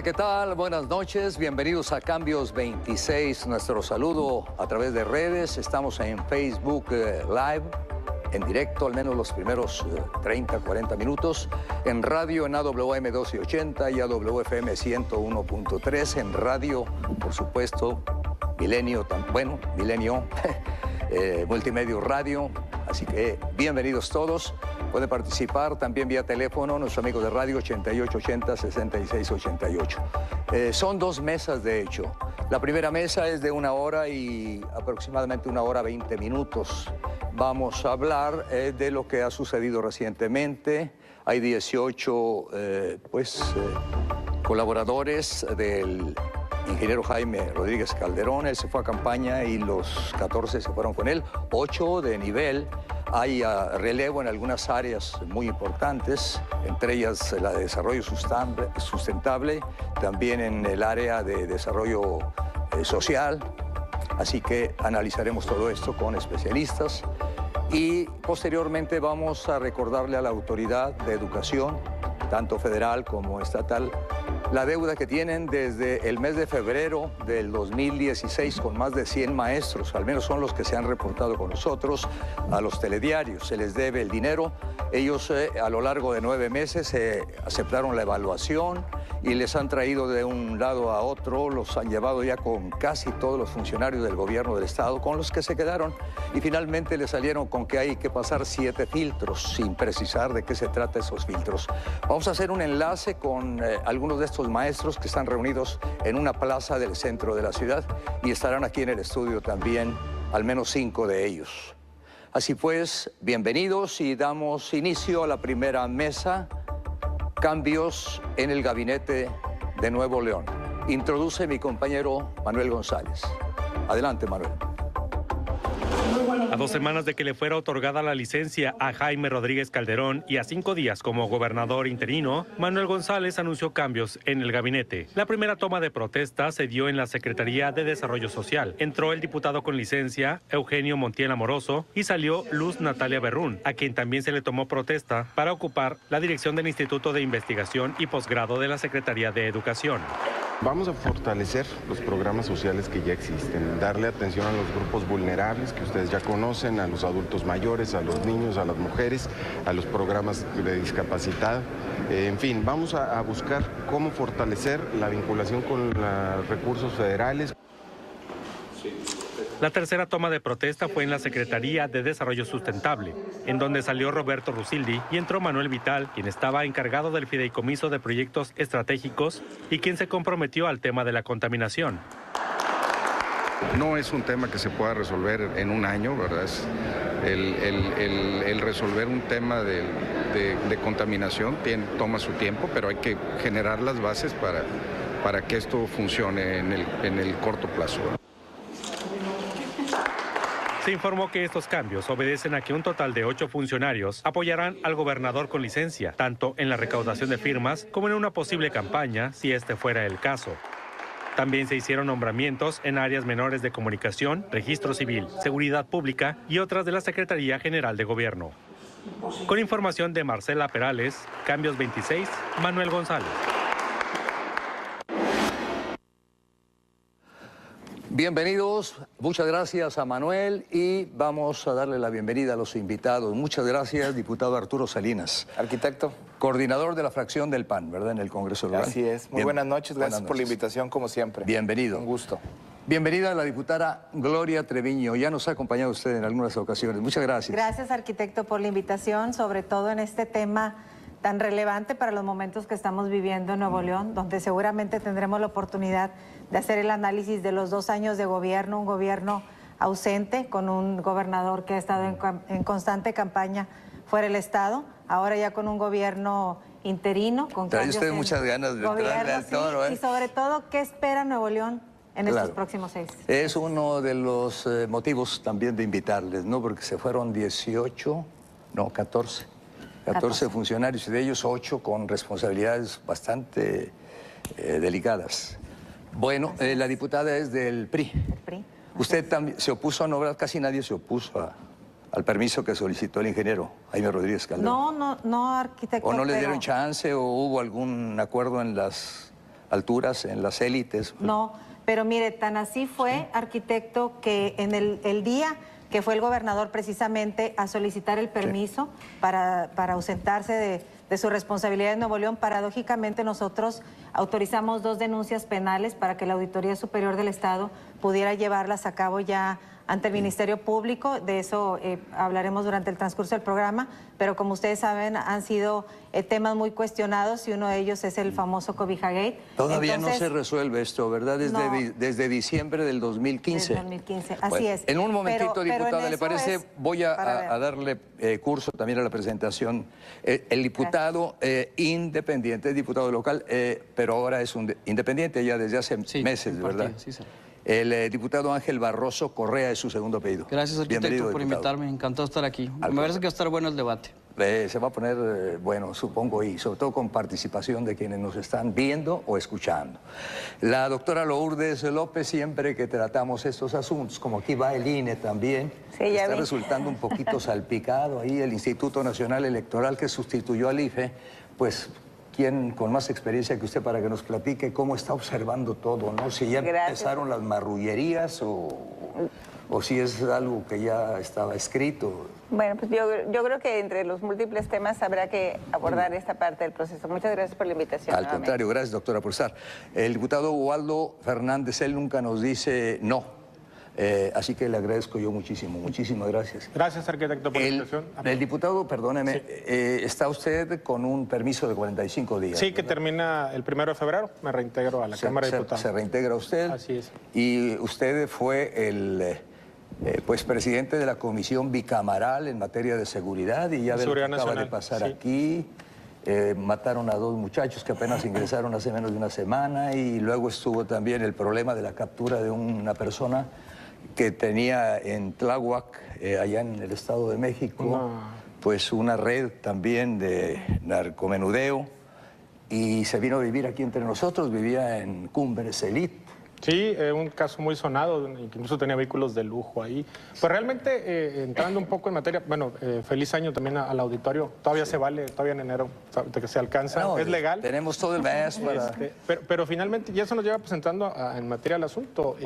Hola, ¿qué tal? Buenas noches, bienvenidos a Cambios 26, nuestro saludo a través de redes. Estamos en Facebook Live, en directo, al menos los primeros 30, 40 minutos, en radio en AWM 1280 y AWFM 101.3, en radio, por supuesto, Milenio, Milenio, Multimedia Radio, así que bienvenidos todos. Puede participar también vía teléfono nuestro amigo de radio 8880-6688. Son dos mesas, de hecho. La primera mesa es de 1 hora y aproximadamente 1 hora 20 minutos. Vamos a hablar de lo que ha sucedido recientemente. Hay 18 colaboradores del ingeniero Jaime Rodríguez Calderón. Él se fue a campaña y los 14 se fueron con él. 8 de nivel. Hay relevo en algunas áreas muy importantes, entre ellas la de desarrollo sustentable, también en el área de desarrollo social. Así que analizaremos todo esto con especialistas y posteriormente vamos a recordarle a la autoridad de educación, tanto federal como estatal, la deuda que tienen desde el mes de febrero del 2016 con más de 100 maestros, al menos son los que se han reportado con nosotros, a los telediarios. Se les debe el dinero. Ellos a lo largo de 9 meses aceptaron la evaluación y les han traído de un lado a otro, los han llevado ya con casi todos los funcionarios del gobierno del estado, con los que se quedaron, y finalmente le salieron con que hay que pasar 7 filtros, sin precisar de qué se trata esos filtros. Vamos a hacer un enlace con algunos de estos maestros que están reunidos en una plaza del centro de la ciudad y estarán aquí en el estudio también, al menos 5 de ellos. Así pues, bienvenidos y damos inicio a la primera mesa, cambios en el gabinete de Nuevo León. Introduce mi compañero Manuel González. Adelante, Manuel. A 2 semanas de que le fuera otorgada la licencia a Jaime Rodríguez Calderón y a 5 días como gobernador interino, Manuel González anunció cambios en el gabinete. La primera toma de protesta se dio en la Secretaría de Desarrollo Social. Entró el diputado con licencia, Eugenio Montiel Amoroso, y salió Luz Natalia Berrún, a quien también se le tomó protesta para ocupar la dirección del Instituto de Investigación y Posgrado de la Secretaría de Educación. Vamos a fortalecer los programas sociales que ya existen, darle atención a los grupos vulnerables que ustedes ya conocen, a los adultos mayores, a los niños, a las mujeres, a los programas de discapacidad. En fin, vamos a buscar cómo fortalecer la vinculación con los recursos federales. La tercera toma de protesta fue en la Secretaría de Desarrollo Sustentable, en donde salió Roberto Rusildi y entró Manuel Vital, quien estaba encargado del fideicomiso de proyectos estratégicos y quien se comprometió al tema de la contaminación. No es un tema que se pueda resolver en un año, ¿verdad? El resolver un tema de contaminación toma su tiempo, pero hay que generar las bases para que esto funcione en el corto plazo. Se informó que estos cambios obedecen a que un total de 8 funcionarios apoyarán al gobernador con licencia, tanto en la recaudación de firmas como en una posible campaña, si este fuera el caso. También se hicieron nombramientos en áreas menores de comunicación, registro civil, seguridad pública y otras de la Secretaría General de Gobierno. Con información de Marcela Perales, Cambios 26, Manuel González. Bienvenidos, muchas gracias a Manuel y vamos a darle la bienvenida a los invitados. Muchas gracias, diputado Arturo Salinas. Arquitecto. Coordinador de la fracción del PAN, ¿verdad? En el Congreso local. Así es. Muy buenas noches, gracias por la invitación como siempre. Bienvenido. Un gusto. Bienvenida a la diputada Gloria Treviño. Ya nos ha acompañado usted en algunas ocasiones. Muchas gracias. Gracias, arquitecto, por la invitación, sobre todo en este tema tan relevante para los momentos que estamos viviendo en Nuevo León, donde seguramente tendremos la oportunidad de hacer el análisis de los 2 años de gobierno, un gobierno ausente, con un gobernador que ha estado en constante campaña fuera del Estado, ahora ya con un gobierno interino, con Trae cambios usted en muchas ganas de entrarle al toro, ¿eh? Y sobre todo, ¿qué espera Nuevo León en estos próximos 6? Es uno de los motivos también de invitarles, ¿no? Porque se fueron 14 funcionarios y de ellos 8 con responsabilidades bastante delicadas. Bueno, la diputada es del PRI. El PRI. Usted también se opuso a nombrar, casi nadie se opuso al permiso que solicitó el ingeniero Jaime Rodríguez Calderón. No, arquitecto. ¿O no le dieron chance o hubo algún acuerdo en las alturas, en las élites. No, pero mire, tan así fue, arquitecto, que en el día que fue el gobernador precisamente a solicitar el permiso para ausentarse de su responsabilidad en Nuevo León, paradójicamente nosotros autorizamos 2 denuncias penales para que la Auditoría Superior del Estado pudiera llevarlas a cabo ya ante el Ministerio Público. De eso hablaremos durante el transcurso del programa, pero como ustedes saben, han sido temas muy cuestionados y uno de ellos es el famoso Cobijagate. Todavía no se resuelve esto, ¿verdad? Desde diciembre del 2015. Del 2015, así bueno, es. En un momentito, diputada, ¿le parece? Voy a darle curso también a la presentación. El diputado independiente, el diputado local, pero ahora es un independiente ya desde hace meses, ¿verdad? Sí, sí. El diputado Ángel Barroso Correa es su segundo apellido. Gracias, arquitecto, por invitarme. Encantado de estar aquí. Me parece que va a estar bueno el debate. Se va a poner bueno, supongo, y sobre todo con participación de quienes nos están viendo o escuchando. La doctora Lourdes López, siempre que tratamos estos asuntos, como aquí va el INE también, está resultando un poquito salpicado ahí el Instituto Nacional Electoral que sustituyó al IFE, pues... ¿Quién con más experiencia que usted para que nos platique cómo está observando todo, ¿no? Si ya empezaron las marrullerías o si es algo que ya estaba escrito. Bueno, pues yo creo que entre los múltiples temas habrá que abordar esta parte del proceso. Muchas gracias por la invitación. Al contrario, gracias, doctora, por estar. El diputado Ubaldo Fernández, él nunca nos dice no. Así que le agradezco yo muchísimo, muchísimas gracias. Gracias, arquitecto, por la invitación. El diputado, perdóneme, está usted con un permiso de 45 días. Sí, ¿verdad? que termina el 1 de febrero, me reintegro a la Cámara de Diputados. Se reintegra usted. Así es. Y usted fue el pues presidente de la Comisión Bicamaral en materia de seguridad y ya ve lo que acaba de pasar aquí. Mataron a 2 muchachos que apenas ingresaron hace menos de una semana y luego estuvo también el problema de la captura de una persona que tenía en Tláhuac, allá en el Estado de México, pues una red también de narcomenudeo y se vino a vivir aquí entre nosotros, vivía en Cumbres Elite. Sí, un caso muy sonado, incluso tenía vehículos de lujo ahí. Pues realmente, entrando un poco en materia, bueno, feliz año también al auditorio. Todavía se vale, todavía en enero que se alcanza, es legal. Tenemos todo el mes para... Pero finalmente, ya se nos lleva presentando en materia al asunto.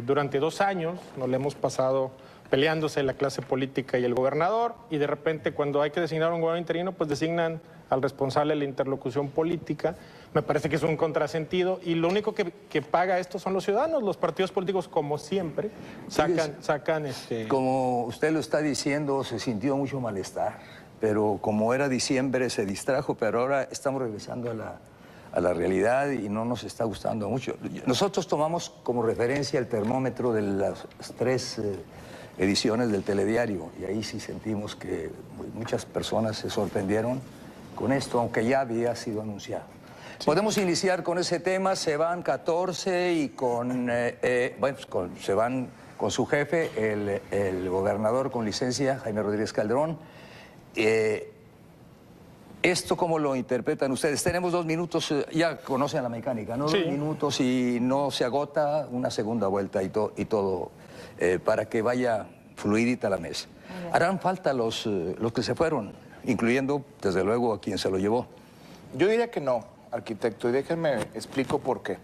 Durante 2 años nos le hemos pasado peleándose la clase política y el gobernador, y de repente cuando hay que designar un gobernador interino, pues designan al responsable de la interlocución política. Me parece que es un contrasentido y lo único que paga esto son los ciudadanos. Los partidos políticos, como siempre, sacan Como usted lo está diciendo, se sintió mucho malestar, pero como era diciembre se distrajo, pero ahora estamos regresando a la realidad y no nos está gustando mucho. Nosotros tomamos como referencia el termómetro de las 3 ediciones del telediario y ahí sí sentimos que muchas personas se sorprendieron con esto, aunque ya había sido anunciado. Sí. Podemos iniciar con ese tema, se van 14 y se van con su jefe, el gobernador con licencia, Jaime Rodríguez Calderón. ¿Esto cómo lo interpretan ustedes? Tenemos 2 minutos, ya conocen la mecánica, ¿no? Sí. 2 minutos y no se agota, una segunda vuelta y todo para que vaya fluidita la mesa. Harán falta los que se fueron, incluyendo, desde luego, a quien se lo llevó. Yo diría que no, arquitecto, y déjenme explico por qué.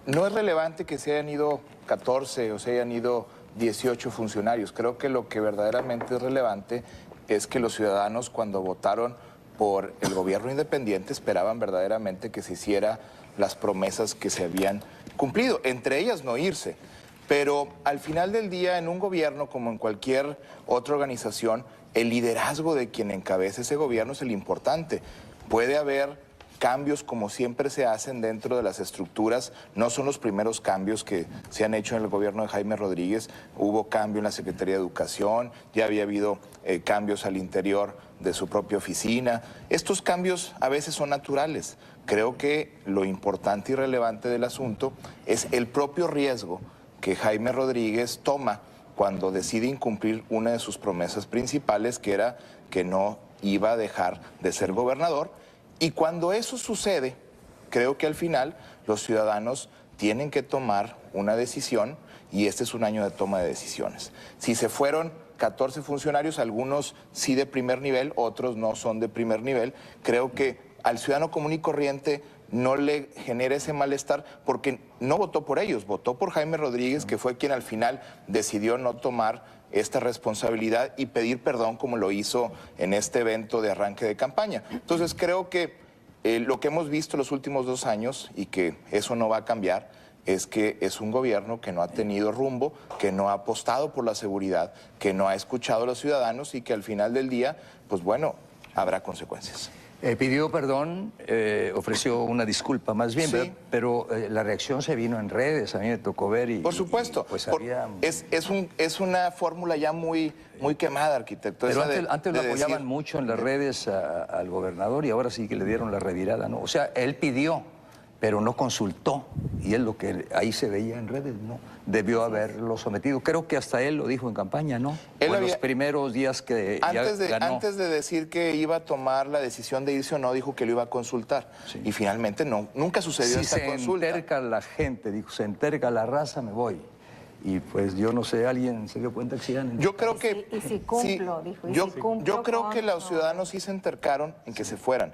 No es relevante que se hayan ido 14 o se hayan ido 18 funcionarios. Creo que lo que verdaderamente es relevante es que los ciudadanos, cuando votaron por el gobierno independiente, esperaban verdaderamente que se hiciera las promesas que se habían cumplido, entre ellas no irse. Pero al final del día, en un gobierno como en cualquier otra organización, el liderazgo de quien encabeza ese gobierno es el importante. Puede haber cambios como siempre se hacen dentro de las estructuras. No son los primeros cambios que se han hecho en el gobierno de Jaime Rodríguez. Hubo cambio en la Secretaría de Educación, ya había habido cambios al interior de su propia oficina. Estos cambios a veces son naturales. Creo que lo importante y relevante del asunto es el propio riesgo que Jaime Rodríguez toma cuando decide incumplir una de sus promesas principales, que era que no iba a dejar de ser gobernador. Y cuando eso sucede, creo que al final los ciudadanos tienen que tomar una decisión y este es un año de toma de decisiones. Si se fueron 14 funcionarios, algunos sí de primer nivel, otros no son de primer nivel, creo que al ciudadano común y corriente no le genera ese malestar porque no votó por ellos, votó por Jaime Rodríguez, que fue quien al final decidió no tomar esta responsabilidad y pedir perdón como lo hizo en este evento de arranque de campaña. Entonces creo que lo que hemos visto los últimos 2 años y que eso no va a cambiar es que es un gobierno que no ha tenido rumbo, que no ha apostado por la seguridad, que no ha escuchado a los ciudadanos y que al final del día, pues bueno, habrá consecuencias. Pidió perdón, ofreció una disculpa más bien, Sí. pero la reacción se vino en redes, a mí me tocó ver y... Por supuesto, y, pues había... es una fórmula ya muy quemada, arquitecto. Pero esa antes lo de apoyaban decir- mucho en las redes al gobernador y ahora sí que le dieron la revirada, ¿no? O sea, él pidió, pero no consultó y es lo que ahí se veía en redes, ¿no? Debió haberlo sometido. Creo que hasta él lo dijo en campaña, ¿no? Él O en los había- primeros días que Antes de decir que iba a tomar la decisión de irse o no, dijo que lo iba a consultar. Sí. Y finalmente nunca sucedió si esta se consulta. enterca la gente, dijo, se enterca la raza, me voy. Y pues yo no sé, alguien se dio cuenta que sí han... Yo creo que... Y si cumplo, dijo. Y Yo, si cumplo yo creo con- que los ciudadanos sí se entercaron en que se fueran,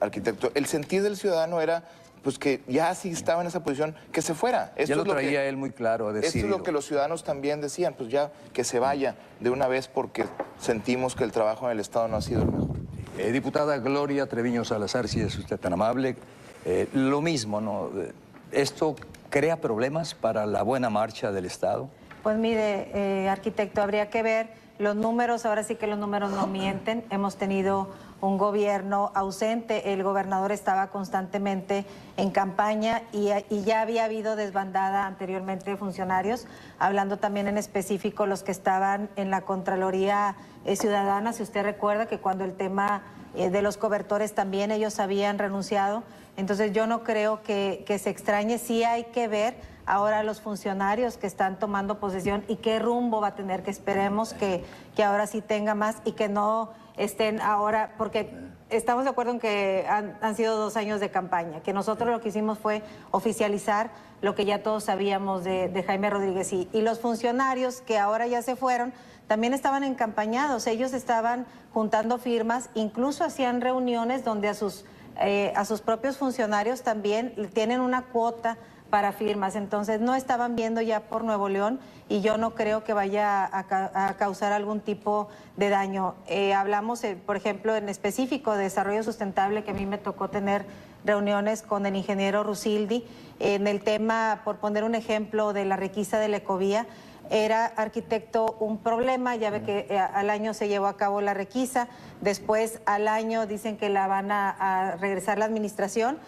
arquitecto. El sentir del ciudadano era pues que ya si estaba en esa posición, que se fuera. Ya lo traía él muy claro, Esto decidido. es lo que los ciudadanos también decían, pues ya que se vaya de una vez porque sentimos que el trabajo en el Estado no ha sido el mejor. Diputada Gloria Treviño Salazar, si es usted tan amable, lo mismo, ¿no? ¿Esto crea problemas para la buena marcha del Estado? Pues mire, arquitecto, habría que ver los números, ahora sí que los números no mienten. Hemos tenido un gobierno ausente, el gobernador estaba constantemente en campaña y ya había habido desbandada anteriormente de funcionarios, hablando también en específico los que estaban en la Contraloría Ciudadana, si usted recuerda que cuando el tema de los cobertores también ellos habían renunciado. Entonces yo no creo que se extrañe, sí hay que ver ahora los funcionarios que están tomando posesión y qué rumbo va a tener, que esperemos que ahora sí tenga más y que no estén ahora, porque estamos de acuerdo en que han sido 2 años de campaña, que nosotros lo que hicimos fue oficializar lo que ya todos sabíamos de Jaime Rodríguez y los funcionarios que ahora ya se fueron también estaban encampañados, ellos estaban juntando firmas, incluso hacían reuniones donde a sus propios funcionarios también tienen una cuota para firmas, entonces no estaban viendo ya por Nuevo León y yo no creo que vaya a causar algún tipo de daño. Hablamos, por ejemplo, en específico de desarrollo sustentable, que a mí me tocó tener reuniones con el ingeniero Rusildi, en el tema, por poner un ejemplo, de la requisa de la ecovía. Era, arquitecto, un problema, ya ve que al año se llevó a cabo la requisa, después al año dicen que la van a regresar la administración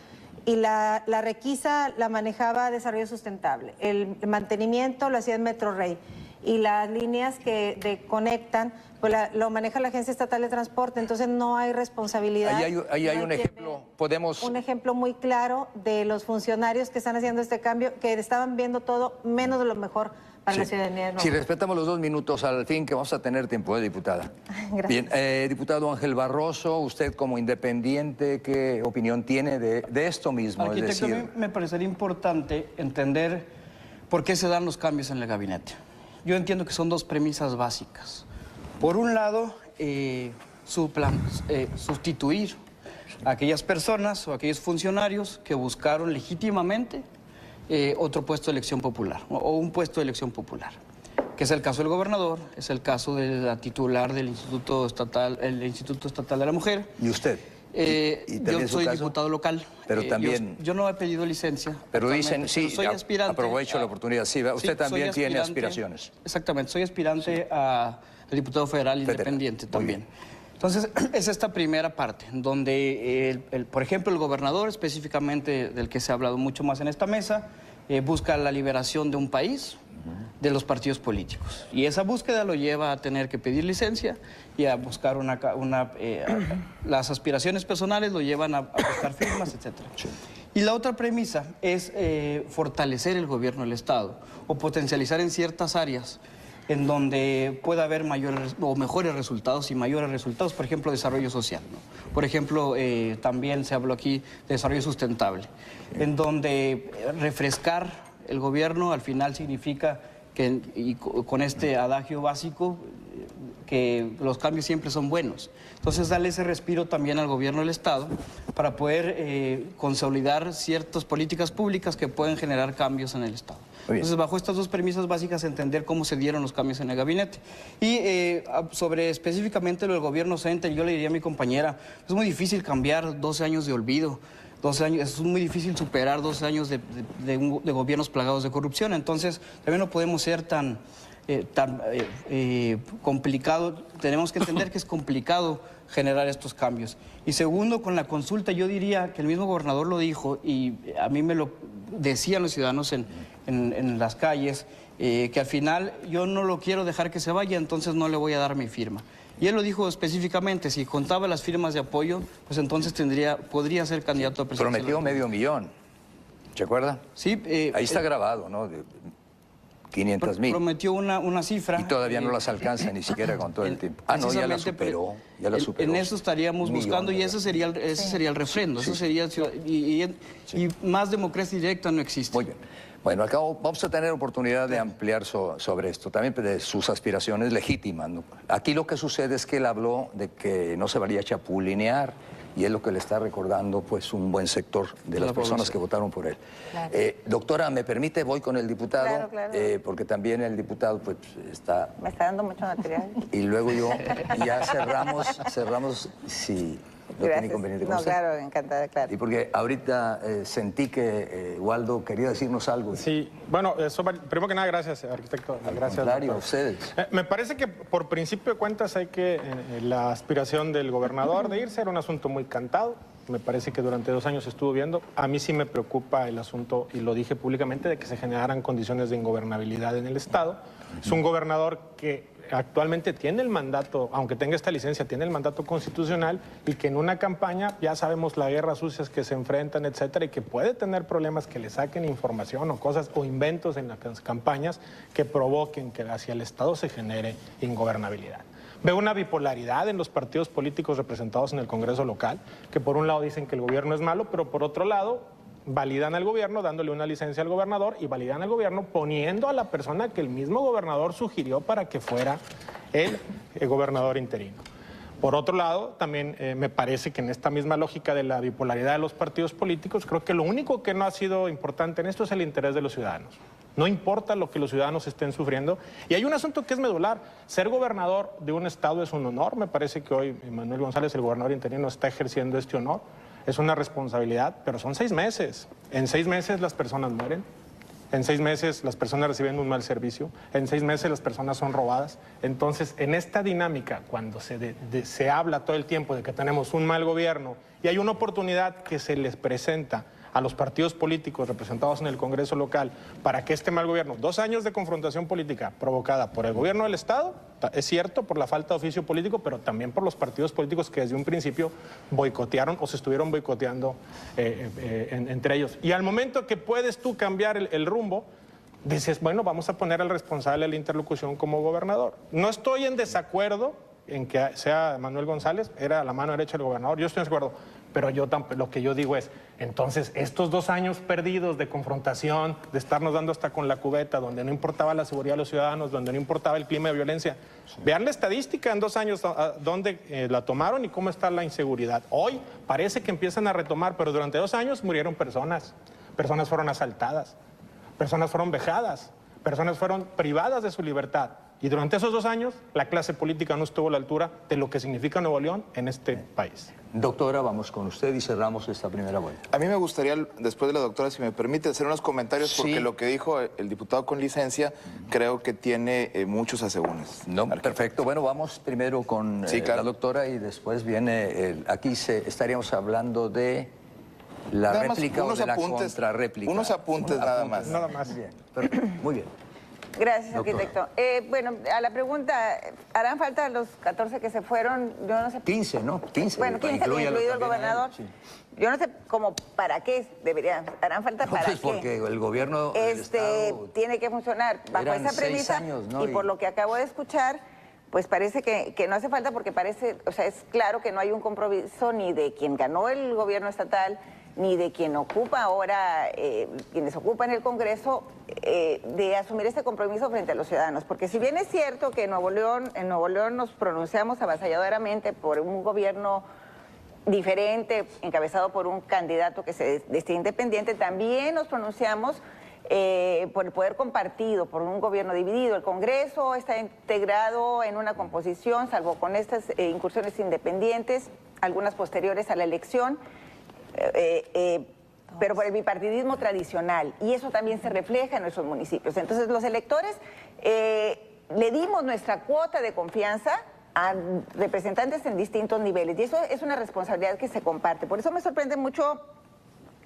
y la requisa la manejaba Desarrollo Sustentable, el mantenimiento lo hacía en Metro Rey y las líneas que conectan pues lo maneja la Agencia Estatal de Transporte, entonces no hay responsabilidad. Ahí hay un ejemplo, podemos... Un ejemplo muy claro de los funcionarios que están haciendo este cambio, que estaban viendo todo menos de lo mejor para la ciudadanía de Nuevo. Si respetamos los 2 minutos al fin que vamos a tener tiempo, diputada. Gracias. Bien, diputado Ángel Barroso, usted como independiente, ¿qué opinión tiene de esto mismo? Arquitecto, es decir... a mí me parecería importante entender por qué se dan los cambios en el gabinete. Yo entiendo que son 2 premisas básicas. Por un lado, sustituir a aquellas personas o aquellos funcionarios que buscaron legítimamente otro puesto de elección popular o un puesto de elección popular, que es el caso del gobernador, es el caso de la titular del Instituto Estatal de la Mujer. ¿Y usted? Yo soy diputado local. Pero también... Yo no he pedido licencia. Pero dicen, sí, soy aspirante. Aprovecho la oportunidad. Sí, usted también tiene aspiraciones. Exactamente, soy aspirante a diputado federal independiente también. Entonces, es esta primera parte, donde, por ejemplo, el gobernador, específicamente del que se ha hablado mucho más en esta mesa, busca la liberación de un país de los partidos políticos. Y esa búsqueda lo lleva a tener que pedir licencia y a buscar las aspiraciones personales lo llevan a buscar firmas, etc. Sí. Y la otra premisa es fortalecer el gobierno del Estado o potencializar en ciertas áreas en donde pueda haber mayores o mejores resultados y mayores resultados, por ejemplo, desarrollo social, ¿no? Por ejemplo, también se habló aquí de desarrollo sustentable, en donde refrescar el gobierno al final significa que, y con este adagio básico, que los cambios siempre son buenos. Entonces, darle ese respiro también al gobierno del Estado para poder consolidar ciertas políticas públicas que pueden generar cambios en el Estado. Entonces, bajo estas dos premisas básicas, entender cómo se dieron los cambios en el gabinete. Y sobre específicamente lo del gobierno Center, yo le diría a mi compañera, es muy difícil cambiar 12 años de olvido. 12 años, es muy difícil superar 12 años de gobiernos plagados de corrupción. Entonces, también no podemos ser tan complicado. Tenemos que entender que es complicado generar estos cambios. Y segundo, con la consulta, yo diría que el mismo gobernador lo dijo, y a mí me lo decían los ciudadanos en las calles, que al final yo no lo quiero dejar que se vaya, entonces no le voy a dar mi firma. Y él lo dijo específicamente, si contaba las firmas de apoyo, pues entonces podría ser candidato a presidente. Prometió $500,000, ¿se acuerda? Sí. Ahí está grabado, ¿no? De 500,000. Prometió una cifra. Y todavía no las alcanza ni siquiera con todo el tiempo. Ah, no, ya la superó, ya la superó. En eso estaríamos buscando y ese sería el refrendo. Eso sería, y más democracia directa no existe. Muy bien. Bueno, al cabo vamos a tener oportunidad de ampliar sobre esto, también de sus aspiraciones legítimas, ¿no? Aquí lo que sucede es que él habló de que no se valía chapulinear, y es lo que le está recordando pues un buen sector de las personas que votaron por él. Claro. Doctora, ¿me permite? Voy con el diputado, claro. Porque también el diputado pues está... Me está dando mucho material. Y luego yo, ya cerramos, si... ¿No tiene inconveniente con usted? Claro, encantada, claro. Y porque ahorita sentí que Waldo quería decirnos algo. Sí, bueno, primero que nada, gracias, arquitecto. Gracias. Al contrario, a ustedes. Me parece que por principio de cuentas hay que la aspiración del gobernador de irse era un asunto muy cantado. Me parece que durante 2 años estuvo viendo. A mí sí me preocupa el asunto, y lo dije públicamente, de que se generaran condiciones de ingobernabilidad en el Estado. Es un gobernador que actualmente tiene el mandato, aunque tenga esta licencia, tiene el mandato constitucional, y que en una campaña ya sabemos las guerras sucias que se enfrentan, etcétera, y que puede tener problemas que le saquen información o cosas o inventos en las campañas que provoquen que hacia el Estado se genere ingobernabilidad. Veo una bipolaridad en los partidos políticos representados en el Congreso local, que por un lado dicen que el gobierno es malo, pero por otro lado validan al gobierno dándole una licencia al gobernador, y validan al gobierno poniendo a la persona que el mismo gobernador sugirió para que fuera el gobernador interino. Por otro lado, también me parece que en esta misma lógica de la bipolaridad de los partidos políticos, creo que lo único que no ha sido importante en esto es el interés de los ciudadanos. No importa lo que los ciudadanos estén sufriendo. Y hay un asunto que es medular. Ser gobernador de un estado es un honor. Me parece que hoy Manuel González, el gobernador interino, está ejerciendo este honor. Es una responsabilidad, pero son 6 meses. En 6 meses las personas mueren. En 6 meses las personas reciben un mal servicio. En 6 meses las personas son robadas. Entonces, en esta dinámica, cuando se habla todo el tiempo de que tenemos un mal gobierno y hay una oportunidad que se les presenta a los partidos políticos representados en el Congreso local para que este mal gobierno, 2 años de confrontación política provocada por el gobierno del Estado, es cierto, por la falta de oficio político, pero también por los partidos políticos que desde un principio boicotearon o se estuvieron boicoteando entre ellos. Y al momento que puedes tú cambiar el rumbo, dices, bueno, vamos a poner al responsable de la interlocución como gobernador. No estoy en desacuerdo en que sea Manuel González, era la mano derecha del gobernador, yo estoy en desacuerdo. Pero lo que yo digo es, entonces, estos 2 años perdidos de confrontación, de estarnos dando hasta con la cubeta, donde no importaba la seguridad de los ciudadanos, donde no importaba el clima de violencia, vean la estadística en 2 años, dónde la tomaron y cómo está la inseguridad. Hoy parece que empiezan a retomar, pero durante 2 años murieron personas fueron asaltadas, personas fueron vejadas, personas fueron privadas de su libertad. Y durante esos 2 años, la clase política no estuvo a la altura de lo que significa Nuevo León en este país. Doctora, vamos con usted y cerramos esta primera vuelta. A mí me gustaría, después de la doctora, si me permite, hacer unos comentarios, porque lo que dijo el diputado con licencia creo que tiene muchos asegúnes. No, perfecto. Bueno, vamos primero con la doctora y después viene, aquí estaríamos hablando de la réplica o de la contrarréplica. Unos apuntes nada más. Nada más. Muy bien, perfecto. Muy bien. Gracias, arquitecto. Bueno, a la pregunta, ¿harán falta los 14 que se fueron? Yo no sé. 15, ¿no? 15. Bueno, 15, incluido el gobernador. Sí. Yo no sé cómo, ¿para qué deberían? ¿Harán falta para qué? Porque el gobierno del Estado tiene que funcionar bajo esa premisa. 6 años, ¿no? Y por lo que acabo de escuchar, pues parece que no hace falta, porque parece, o sea, es claro que no hay un compromiso ni de quien ganó el gobierno estatal, ni de quien ocupa ahora, quienes ocupan el Congreso, de asumir este compromiso frente a los ciudadanos. Porque si bien es cierto que en Nuevo León nos pronunciamos avasalladoramente por un gobierno diferente, encabezado por un candidato que se destina independiente, también nos pronunciamos por el poder compartido, por un gobierno dividido. El Congreso está integrado en una composición, salvo con estas incursiones independientes, algunas posteriores a la elección, pero por el bipartidismo tradicional, y eso también se refleja en nuestros municipios. Entonces los electores le dimos nuestra cuota de confianza a representantes en distintos niveles, y eso es una responsabilidad que se comparte. Por eso me sorprende mucho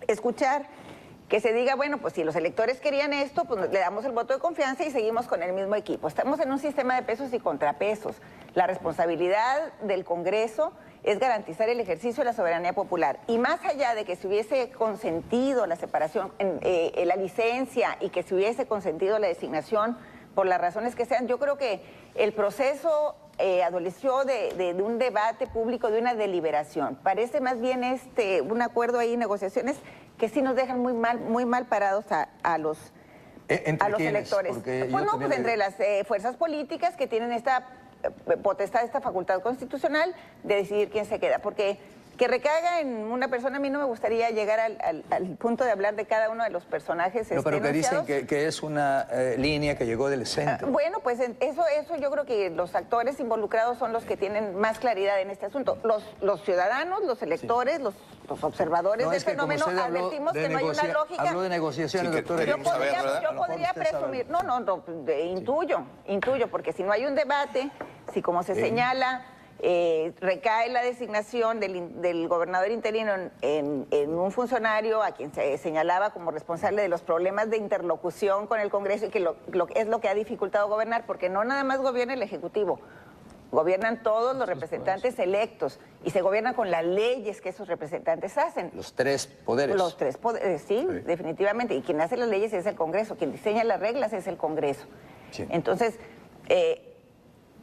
escuchar que se diga, bueno, pues si los electores querían esto, pues le damos el voto de confianza y seguimos con el mismo equipo. Estamos en un sistema de pesos y contrapesos. La responsabilidad del Congreso es garantizar el ejercicio de la soberanía popular. Y más allá de que se hubiese consentido la separación, la licencia, y que se hubiese consentido la designación por las razones que sean, yo creo que el proceso adoleció de un debate público, de una deliberación. Parece más bien un acuerdo ahí, negociaciones que sí nos dejan muy mal parados a los electores. Pues no, pues entre las fuerzas políticas que tienen esta potestad, esta facultad constitucional de decidir quién se queda, porque que recaiga en una persona, a mí no me gustaría llegar al punto de hablar de cada uno de los personajes. No, pero que dicen que es una línea que llegó del centro. Bueno, pues eso yo creo que los actores involucrados son los que tienen más claridad en este asunto. Los ciudadanos, los electores, los observadores del fenómeno, advertimos que no hay una lógica. Habló de negociaciones, doctora. Yo podría presumir, intuyo, porque si no hay un debate, si como se señala, recae la designación del gobernador interino en un funcionario a quien se señalaba como responsable de los problemas de interlocución con el Congreso, y que es lo que ha dificultado gobernar, porque no nada más gobierna el Ejecutivo, gobiernan todos los representantes electos, y se gobierna con las leyes que esos representantes hacen. Los tres poderes. Los tres poderes, sí, definitivamente. Y quien hace las leyes es el Congreso, quien diseña las reglas es el Congreso. Sí. Entonces,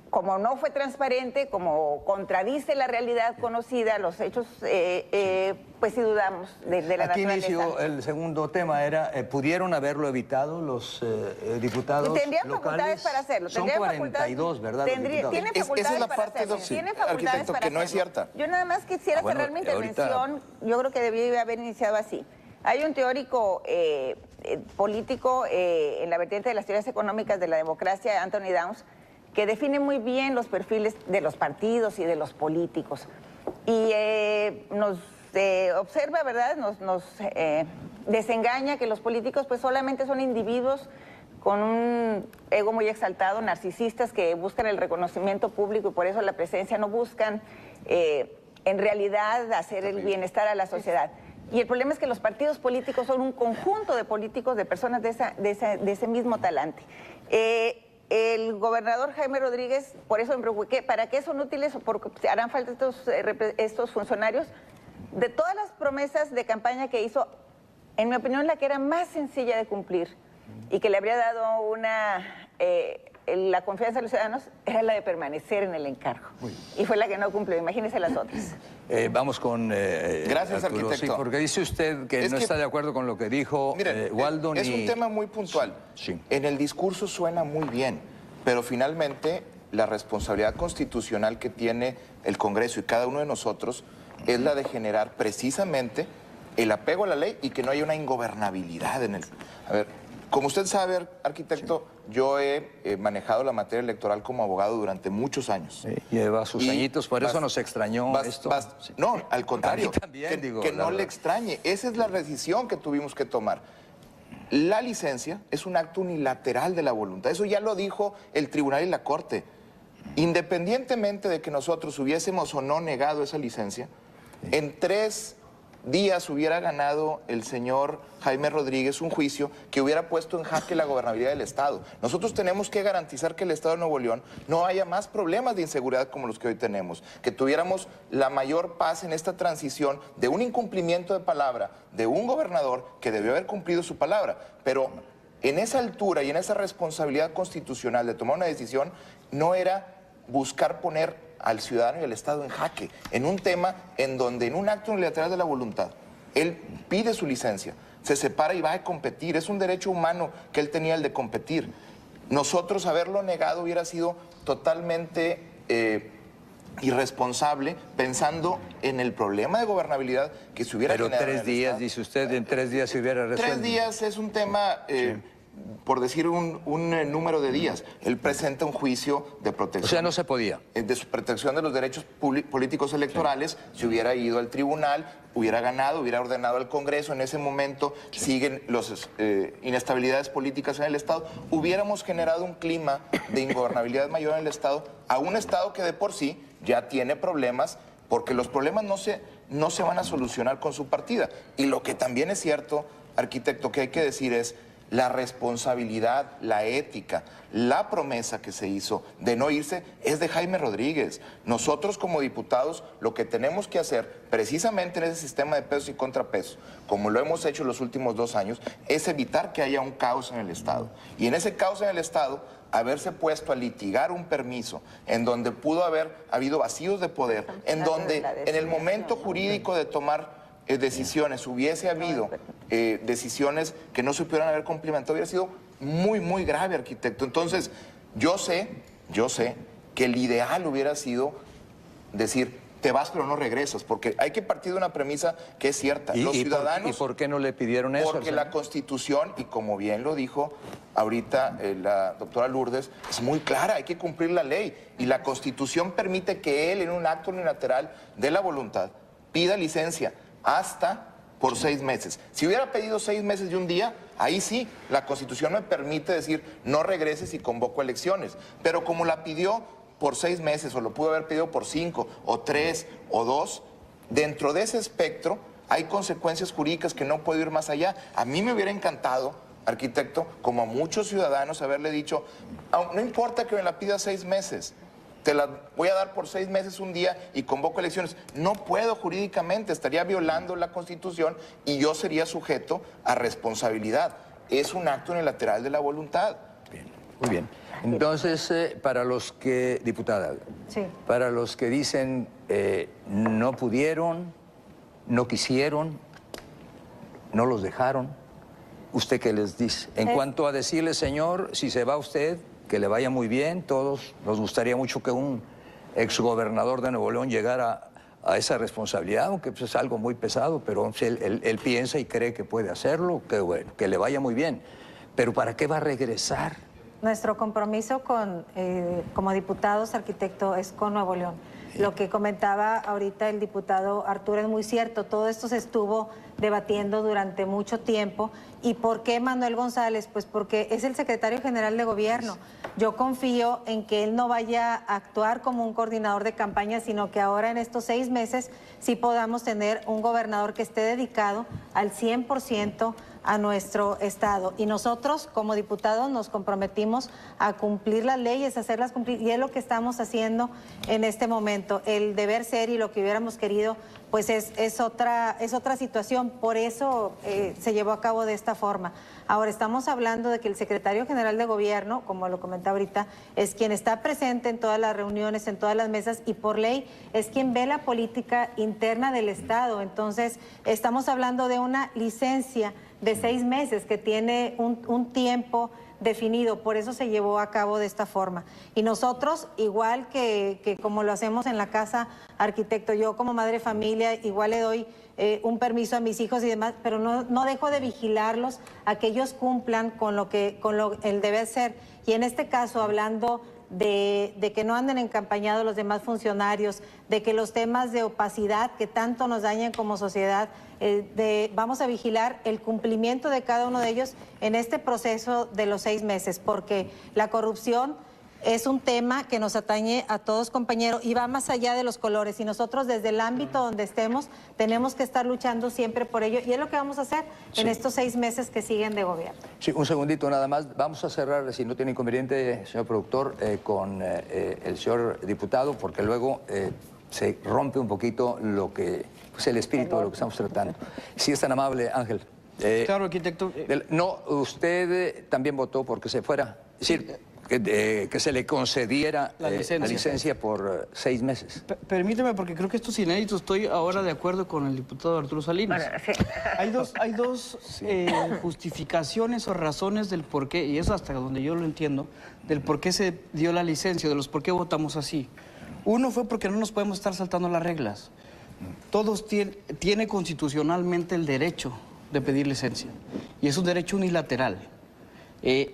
como no fue transparente, como contradice la realidad conocida, los hechos, pues sí dudamos de la naturaleza. Aquí inició el segundo tema, era, ¿pudieron haberlo evitado los diputados Tendrían locales? facultades para hacerlo. Son 42, ¿verdad? Tienen facultades para hacerlo. Tienen facultades para que no es hacerlo. cierta. Yo nada más quisiera cerrar mi intervención, yo creo que debía haber iniciado así. Hay un teórico político en la vertiente de las teorías económicas de la democracia, Anthony Downs, que define muy bien los perfiles de los partidos y de los políticos. Y nos observa, ¿verdad? Nos desengaña que los políticos pues solamente son individuos con un ego muy exaltado, narcisistas que buscan el reconocimiento público y por eso la presencia, no buscan en realidad hacer el bienestar a la sociedad. Y el problema es que los partidos políticos son un conjunto de políticos, de personas de ese mismo talante. El gobernador Jaime Rodríguez, por eso me preocupé, ¿para qué son útiles o porque harán falta estos funcionarios? De todas las promesas de campaña que hizo, en mi opinión, la que era más sencilla de cumplir y que le habría dado la confianza a los ciudadanos era la de permanecer en el encargo. Y fue la que no cumplió, imagínense las otras. Vamos con gracias, Arturo, arquitecto. Sí, porque dice usted que no está de acuerdo con lo que dijo Waldo. Es un tema muy puntual. Sí. En el discurso suena muy bien, pero finalmente la responsabilidad constitucional que tiene el Congreso y cada uno de nosotros es la de generar precisamente el apego a la ley y que no haya una ingobernabilidad en el... A ver, como usted sabe, arquitecto, yo he manejado la materia electoral como abogado durante muchos años. Sí, lleva sus añitos, por eso nos extrañó esto. No, al contrario, también, que no le extrañe. Esa es la decisión que tuvimos que tomar. La licencia es un acto unilateral de la voluntad. Eso ya lo dijo el tribunal y la Corte. Independientemente de que nosotros hubiésemos o no negado esa licencia, en 3 días hubiera ganado el señor Jaime Rodríguez un juicio que hubiera puesto en jaque la gobernabilidad del Estado. Nosotros tenemos que garantizar que el Estado de Nuevo León no haya más problemas de inseguridad como los que hoy tenemos, que tuviéramos la mayor paz en esta transición de un incumplimiento de palabra de un gobernador que debió haber cumplido su palabra, pero en esa altura y en esa responsabilidad constitucional de tomar una decisión no era buscar poner al ciudadano y al Estado en jaque, en un tema en donde en un acto unilateral de la voluntad Él pide su licencia, se separa y va a competir. Es un derecho humano que él tenía, el de competir. Nosotros haberlo negado hubiera sido totalmente irresponsable, pensando en el problema de gobernabilidad que se hubiera generado. Pero 3 días, dice usted, en 3 días se hubiera resuelto. 3 días es un tema, por decir un número de días. Él presenta un juicio de protección. O sea, no se podía. De su protección de los derechos políticos electorales, si hubiera ido al tribunal, hubiera ganado, hubiera ordenado al Congreso. En ese momento siguen las inestabilidades políticas en el Estado. Hubiéramos generado un clima de ingobernabilidad mayor en el Estado, a un Estado que de por sí ya tiene problemas, porque los problemas no se van a solucionar con su partida. Y lo que también es cierto, arquitecto, que hay que decir es la responsabilidad, la ética, la promesa que se hizo de no irse es de Jaime Rodríguez. Nosotros como diputados lo que tenemos que hacer precisamente en ese sistema de pesos y contrapesos, como lo hemos hecho los últimos 2 años, es evitar que haya un caos en el Estado. Y en ese caos en el Estado, haberse puesto a litigar un permiso en donde pudo haber habido vacíos de poder, en donde en el momento jurídico de tomar decisiones hubiese habido decisiones que no se pudieran haber cumplimentado, hubiera sido muy, muy grave, arquitecto. Entonces, yo sé que el ideal hubiera sido decir, te vas pero no regresas, porque hay que partir de una premisa que es cierta. Los ciudadanos... ¿Y por qué no le pidieron eso? Porque la Constitución, y como bien lo dijo ahorita la doctora Lourdes, es muy clara, hay que cumplir la ley. Y la Constitución permite que él, en un acto unilateral de la voluntad, pida licencia hasta por 6 meses. Si hubiera pedido 6 meses y un día, ahí sí, la Constitución me permite decir, no regreses y convoco elecciones. Pero como la pidió por 6 meses, o lo pudo haber pedido por 5, o 3, o 2, dentro de ese espectro hay consecuencias jurídicas que no puedo ir más allá. A mí me hubiera encantado, arquitecto, como a muchos ciudadanos, haberle dicho, no importa que me la pida 6 meses, te la voy a dar por 6 meses un día y convoco elecciones. No puedo jurídicamente, estaría violando la Constitución y yo sería sujeto a responsabilidad. Es un acto unilateral de la voluntad. Bien, muy bien. Entonces, para los que, diputada, sí, para los que dicen no pudieron, no quisieron, no los dejaron, ¿usted qué les dice? En cuanto a decirle, señor, si se va usted, que le vaya muy bien, todos nos gustaría mucho que un exgobernador de Nuevo León llegara a esa responsabilidad, aunque pues, es algo muy pesado, pero él piensa y cree que puede hacerlo, que bueno, que le vaya muy bien. Pero ¿para qué va a regresar? Nuestro compromiso como diputados, arquitecto, es con Nuevo León. Lo que comentaba ahorita el diputado Arturo es muy cierto, todo esto se estuvo debatiendo durante mucho tiempo. ¿Y por qué Manuel González? Pues porque es el secretario general de gobierno. Yo confío en que él no vaya a actuar como un coordinador de campaña, sino que ahora en estos 6 meses sí podamos tener un gobernador que esté dedicado al 100% a nuestro estado. Y nosotros como diputados nos comprometimos a cumplir las leyes, a hacerlas cumplir, y es lo que estamos haciendo en este momento. El deber ser y lo que hubiéramos querido, pues es otra situación, por eso se llevó a cabo de esta forma. Ahora estamos hablando de que el secretario general de gobierno, como lo comentaba ahorita, es quien está presente en todas las reuniones, en todas las mesas, y por ley es quien ve la política interna del estado. Entonces estamos hablando de una licencia de 6 meses que tiene un tiempo definido, por eso se llevó a cabo de esta forma. Y nosotros, igual que como lo hacemos en la casa, arquitecto, yo como madre de familia, igual le doy un permiso a mis hijos y demás, pero no dejo de vigilarlos a que ellos cumplan con el deber ser. Y en este caso, hablando de que no anden encampañados los demás funcionarios, de que los temas de opacidad que tanto nos dañan como sociedad, vamos a vigilar el cumplimiento de cada uno de ellos en este proceso de los 6 meses, porque la corrupción es un tema que nos atañe a todos, compañeros, y va más allá de los colores. Y nosotros desde el ámbito donde estemos tenemos que estar luchando siempre por ello. Y es lo que vamos a hacer en estos 6 meses que siguen de gobierno. Sí, un segundito nada más. Vamos a cerrar, si no tiene inconveniente, señor productor, con el señor diputado, porque luego se rompe un poquito lo que, pues, el espíritu de lo que estamos tratando. Si es tan amable, Ángel. Claro, arquitecto. No, usted también votó porque se fuera. Es decir, que se le concediera la licencia por 6 meses. Permíteme, porque creo que esto es inédito. Estoy ahora de acuerdo con el diputado Arturo Salinas. Bueno, sí. Hay dos justificaciones o razones del por qué, y eso hasta donde yo lo entiendo, del por qué se dio la licencia, de los por qué votamos así. Uno fue porque no nos podemos estar saltando las reglas. Todos tiene constitucionalmente el derecho de pedir licencia, y es un derecho unilateral.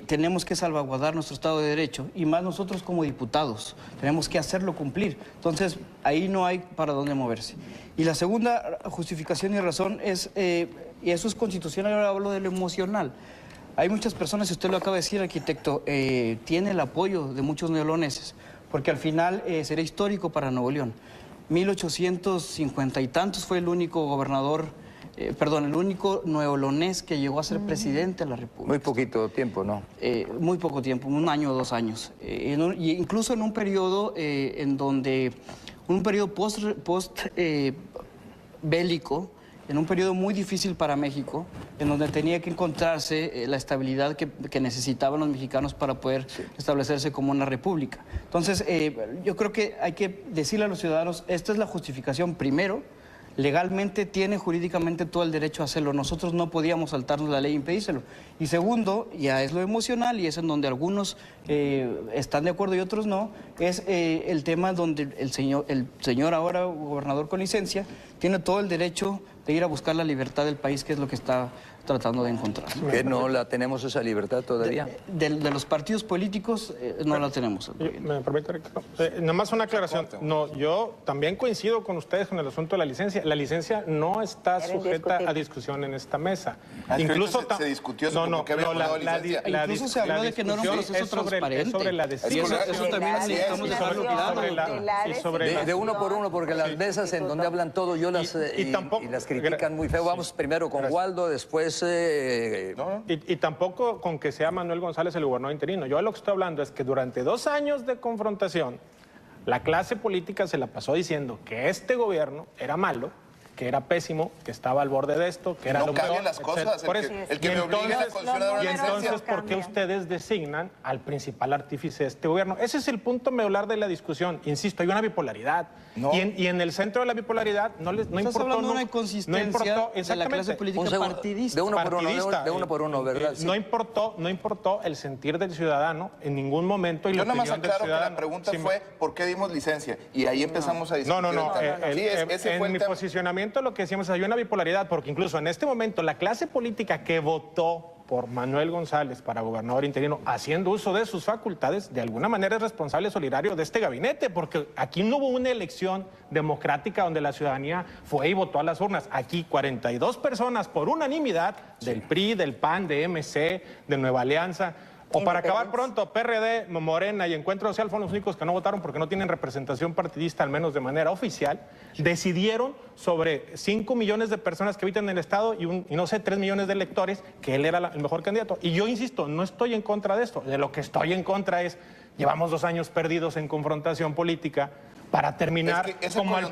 Tenemos que salvaguardar nuestro Estado de Derecho, y más nosotros como diputados, tenemos que hacerlo cumplir. Entonces, ahí no hay para dónde moverse. Y la segunda justificación y razón es, y eso es constitucional, ahora hablo de lo emocional. Hay muchas personas, y usted lo acaba de decir, arquitecto, tiene el apoyo de muchos neoloneses, porque al final será histórico para Nuevo León. 1850 y tantos fue el único gobernador, el único neolonés que llegó a ser presidente de la República. Muy poquito tiempo, ¿no? Muy poco tiempo, 1 año o 2 años. Y incluso en un periodo en donde, un periodo post bélico, en un periodo muy difícil para México, en donde tenía que encontrarse la estabilidad que necesitaban los mexicanos para poder establecerse como una república. Entonces, yo creo que hay que decirle a los ciudadanos, esta es la justificación primero. Legalmente tiene jurídicamente todo el derecho a hacerlo. Nosotros no podíamos saltarnos la ley e impedírselo. Y segundo, ya es lo emocional, y es en donde algunos están de acuerdo y otros no, es el tema donde el señor ahora gobernador con licencia tiene todo el derecho de ir a buscar la libertad del país, que es lo que está tratando de encontrar. ¿Que no la tenemos esa libertad todavía? De los partidos políticos no la tenemos. ¿Me permite, Ricardo? Nada más una aclaración. No, yo también coincido con ustedes con el asunto de la licencia. La licencia no está sujeta a discusión en esta mesa. Incluso se discutió sobre por qué había dado licencia. Incluso se habló de que no era un proceso transparente. Sobre la Eso también necesitamos dejarlo claro. De uno por uno, porque las mesas en donde hablan todo, yo las critican muy feo. Vamos primero con Waldo, después... Y tampoco con que sea Manuel González el gobernador interino. Yo lo que estoy hablando es que durante 2 años de confrontación, la clase política se la pasó diciendo que este gobierno era malo, que era pésimo, que estaba al borde de esto, que era no lo peor. cambian las cosas. El que me obliga a considerar y entonces, ¿por qué ustedes designan al principal artífice de este gobierno? Ese es el punto medular de la discusión. Insisto, hay una bipolaridad. No. Y en el centro de la bipolaridad no importó... hablando de una inconsistencia de la clase política partidista. De uno por uno, ¿verdad? Sí. No importó el sentir del ciudadano en ningún momento. Y yo la nada más opinión del aclaro que ciudadano. la pregunta fue ¿por qué dimos licencia? Y ahí empezamos a discutir. En mi posicionamiento lo que decíamos es hay una bipolaridad, porque incluso en este momento la clase política que votó por Manuel González para gobernador interino, haciendo uso de sus facultades, de alguna manera es responsable solidario de este gabinete, porque aquí no hubo una elección democrática donde la ciudadanía fue y votó a las urnas. Aquí 42 personas por unanimidad del PRI, del PAN, de MC, de Nueva Alianza. O para acabar pronto, PRD, Morena y Encuentro Social fueron los únicos que no votaron porque no tienen representación partidista, al menos de manera oficial. Decidieron sobre 5 millones de personas que habitan en el Estado y no sé, 3 millones de electores, que él era el mejor candidato. Y yo insisto, no estoy en contra de esto. De lo que estoy en contra es, llevamos 2 años perdidos en confrontación política para terminar como al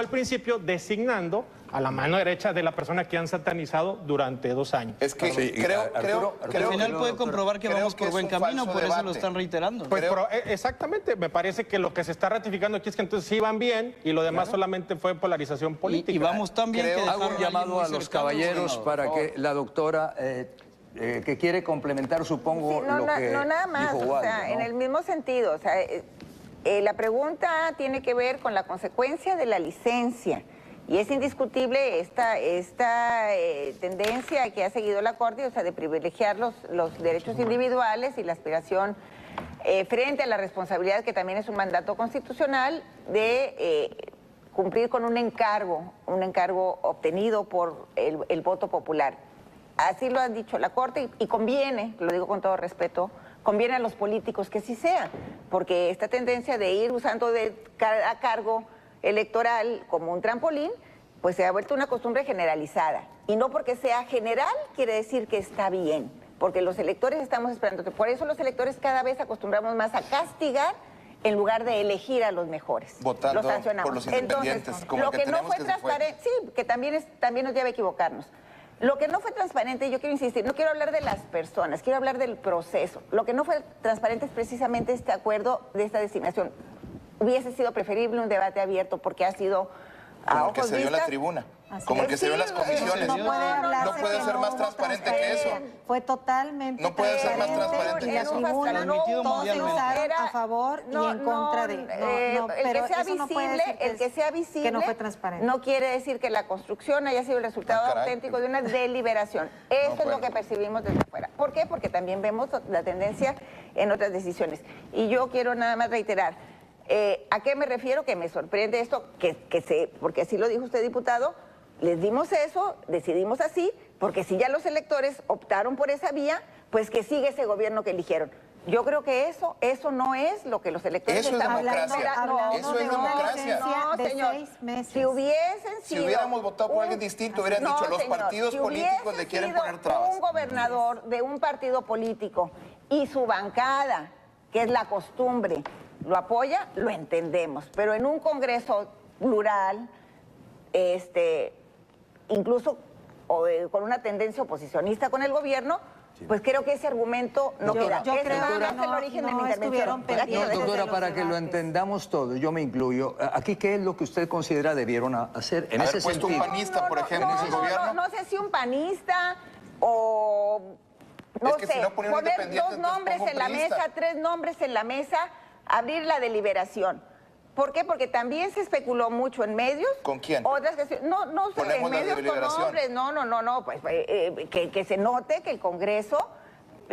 principio, designando a la mano derecha de la persona que han satanizado durante 2 años. Es que creo al final puede comprobar que vamos por buen camino, por eso lo están reiterando. Pues, exactamente, me parece que lo que se está ratificando aquí es que entonces sí van bien y lo demás solamente fue polarización política. Y vamos tan bien que hago un llamado a los caballeros para que la doctora... que quiere complementar, supongo, lo que no nada más, dijo Waldo, o sea, en el mismo sentido, o sea, la pregunta tiene que ver con la consecuencia de la licencia, y es indiscutible esta tendencia que ha seguido la Corte, o sea, de privilegiar los derechos individuales y la aspiración frente a la responsabilidad, que también es un mandato constitucional, de cumplir con un encargo obtenido por el voto popular. Así lo ha dicho la Corte y conviene, lo digo con todo respeto, conviene a los políticos que así sea, porque esta tendencia de ir usando a cargo electoral como un trampolín, pues se ha vuelto una costumbre generalizada. Y no porque sea general quiere decir que está bien, porque los electores estamos esperando. Por eso los electores cada vez acostumbramos más a castigar en lugar de elegir a los mejores. Votando los sancionamos. por los independientes. Entonces, como lo que no fue transparente, sí, que también nos lleva a equivocarnos. Lo que no fue transparente, yo quiero insistir, no quiero hablar de las personas, quiero hablar del proceso. Lo que no fue transparente es precisamente este acuerdo de esta designación. Hubiese sido preferible un debate abierto porque ha sido como el que se dio en la tribuna, como el que se dio en las comisiones. No puede ser más transparente que eso. Fue totalmente No puede ser más transparente que eso. Todos se usaron a favor y en contra de. El que sea visible, que no fue transparente. No quiere decir que la construcción haya sido el resultado auténtico de una deliberación. Eso es lo que percibimos desde afuera. ¿Por qué? Porque también vemos la tendencia en otras decisiones. Y yo quiero nada más reiterar. ¿A qué me refiero? Que me sorprende esto, porque así lo dijo usted, diputado, les dimos eso, decidimos así, porque si ya los electores optaron por esa vía, pues que sigue ese gobierno que eligieron. Yo creo que eso no es lo que los electores están hablando. Eso es democracia. No, señor. Si hubiéramos votado por alguien distinto, hubieran dicho, los partidos políticos le quieren poner trabas. Un gobernador de un partido político y su bancada, que es la costumbre, lo apoya, lo entendemos, pero en un Congreso plural, incluso con una tendencia oposicionista con el gobierno, pues creo que ese argumento no queda. Yo creo que es el origen de mi intervención. Doctora, para que lo entendamos todo, yo me incluyo, aquí, ¿qué es lo que usted considera debieron hacer en ese sentido? Un panista, por ejemplo, en ese gobierno. No sé si un panista o... No sé, poner 2 nombres en la mesa, 3 nombres en la mesa, abrir la deliberación. ¿Por qué? Porque también se especuló mucho en medios. ¿Con quién? Otras que no sé, en medios con nombres. No, pues que se note que el Congreso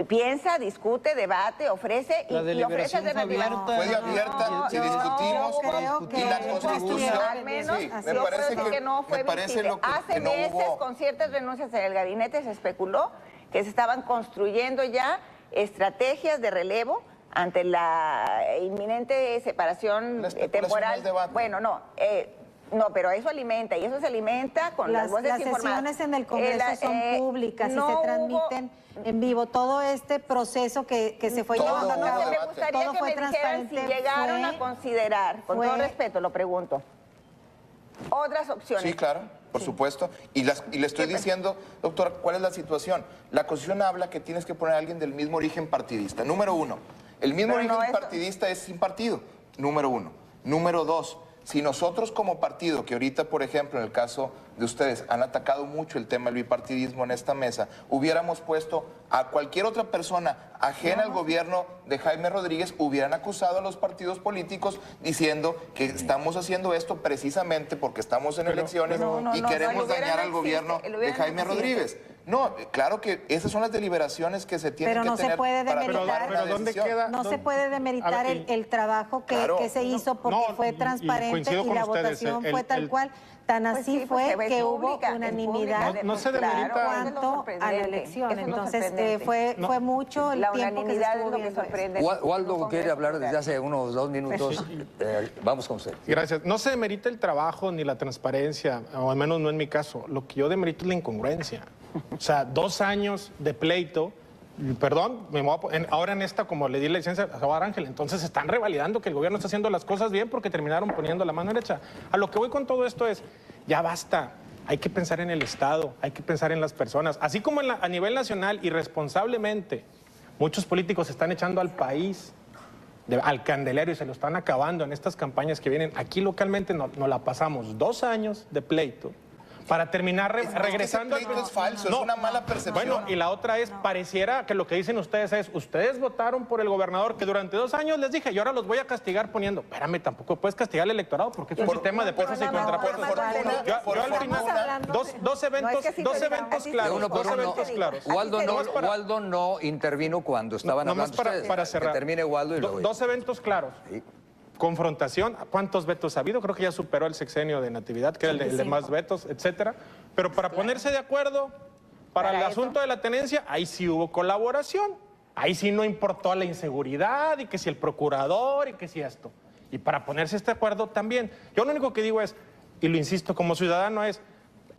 piensa, discute, debate, ofrece y ofrece alternativas. Fue abierta, si discutimos, y la Constitución, al menos, yo creo que no fue visible. Hace meses, con ciertas renuncias en el gabinete, se especuló que se estaban construyendo ya estrategias de relevo ante la inminente separación temporal. Bueno, no, pero eso alimenta, y eso se alimenta con las voces informadas. Las sesiones en el Congreso son públicas y se transmiten en vivo. Todo este proceso que se fue llevando a cabo, me gustaría que me dijeran si llegaron a considerar, con todo respeto lo pregunto, otras opciones. Sí, claro, por supuesto. Y le estoy diciendo, doctora, ¿cuál es la situación? La Constitución habla que tienes que poner a alguien del mismo origen partidista. Número 1, el mismo origen partidista es sin partido. Número 1. Número 2, si nosotros como partido, que ahorita, por ejemplo, en el caso de ustedes, han atacado mucho el tema del bipartidismo en esta mesa, hubiéramos puesto a cualquier otra persona ajena al gobierno de Jaime Rodríguez, hubieran acusado a los partidos políticos diciendo que estamos haciendo esto precisamente porque estamos en elecciones y queremos dañar al gobierno de Jaime Rodríguez. No, claro que esas son las deliberaciones que se tienen que tener para tomar una decisión. No se puede demeritar el trabajo que se hizo porque fue transparente y la votación fue tal cual. Tan así fue que hubo unanimidad no se demerita cuanto a la elección. Entonces fue mucho el tiempo que se estuvo viendo eso. Waldo quiere hablar desde hace unos 2 minutos. Vamos con usted. Gracias. No se demerita el trabajo ni la transparencia, o al menos no en mi caso. Lo que yo demerito es la incongruencia. O sea, 2 años de pleito. Perdón, ahora en esta, como le di la licencia a Javier Ángel, entonces están revalidando que el gobierno está haciendo las cosas bien porque terminaron poniendo la mano derecha. A lo que voy con todo esto es, ya basta, hay que pensar en el Estado, hay que pensar en las personas. Así como a nivel nacional, irresponsablemente, muchos políticos están echando al país al candelero y se lo están acabando en estas campañas que vienen. Aquí localmente nos la pasamos 2 años de pleito para terminar regresando. Ese pleito es falso, es una mala percepción. Bueno, y la otra es, pareciera que lo que dicen ustedes es, ustedes votaron por el gobernador que durante 2 años les dije, y ahora los voy a castigar poniendo, espérame, tampoco puedes castigar al electorado porque es un sistema de pesos y contrapesos. Yo al final, dos eventos claros. Waldo no intervino cuando estaban hablando ustedes. Para cerrar. Que termine Waldo y luego. 2 eventos claros. Sí. Confrontación, ¿cuántos vetos ha habido? Creo que ya superó el sexenio de Natividad, que era el de más vetos, etcétera. Pero para ponerse de acuerdo para el asunto de la tenencia, ahí sí hubo colaboración. Ahí sí no importó la inseguridad y que si el procurador y que si esto. Y para ponerse este acuerdo también. Yo lo único que digo es, y lo insisto como ciudadano,